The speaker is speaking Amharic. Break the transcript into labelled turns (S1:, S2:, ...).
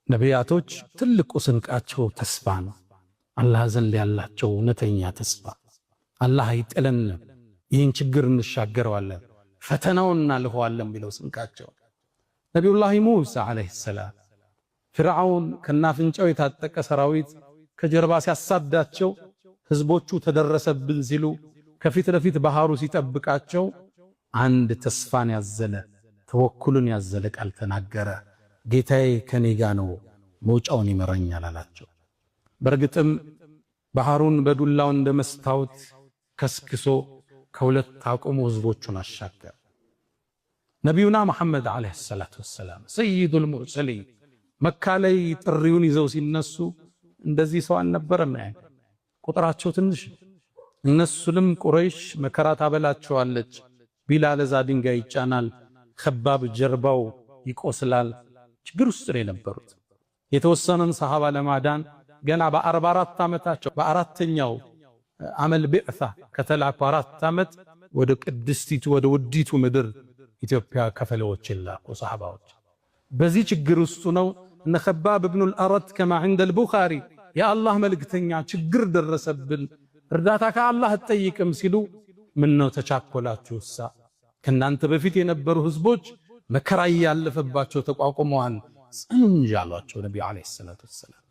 S1: ነቢያቶች ትልቁ ስንቃቸው ተስፋ ነው። አላህ ዘንድ ያላቸው እውነተኛ ተስፋ አላህ አይጥለንም፣ ይህን ችግር እንሻገረዋለን፣ ፈተናውን እናልፈዋለን ቢለው ስንቃቸው። ነቢዩላህ ሙሳ ዓለይሂ ሰላም ፍርዓውን ከናፍንጫው የታጠቀ ሰራዊት ከጀርባ ሲያሳዳቸው ህዝቦቹ ተደረሰብን ሲሉ ከፊት ለፊት ባህሩ ሲጠብቃቸው አንድ ተስፋን ያዘለ ተወኩልን ያዘለ ቃል ተናገረ። ጌታዬ ከኔ ጋር ነው፣ መውጫውን ይመረኛል አላቸው። በርግጥም ባህሩን በዱላው እንደመስታወት ከስክሶ ከሁለት አቁሞ ህዝቦቹን አሻገረ። ነቢዩና መሐመድ ዓለይሂ ሰላቱ ወሰላም ሰይዱል ሙርሰሊን መካ ላይ ጥሪውን ይዘው ሲነሱ እንደዚህ ሰው አልነበረም። ቁጥራቸው ትንሽ፣ እነሱንም ቁረይሽ መከራ ታበላቸዋለች። ቢላል እዛ ድንጋይ ይጫናል፣ ከባብ ጀርባው ይቆስላል። ችግር ውስጥ ነው የነበሩት። የተወሰነን ሰሃባ ለማዳን ገና በ44 ዓመታቸው በአራተኛው አመል ቢዕሳ ከተላኩ 4 ዓመት ወደ ቅድስቲቱ ወደ ውዲቱ ምድር ኢትዮጵያ ከፈለዎች ላኩ ሰሃባዎች። በዚህ ችግር ውስጥ ነው እነ ከባብ ኢብኑ አልአረድ ከማ عند البخاري የአላህ መልእክተኛ ችግር ደረሰብን እርዳታ ከአላህ አትጠይቅም ሲሉ ምን ነው ተቻኮላችሁሳ? ከናንተ በፊት የነበሩ ህዝቦች መከራ ያለፈባቸው ተቋቁመዋል፣ ጽንጅ አሏቸው ነብዩ አለይሂ ሰላቱ ወሰላም።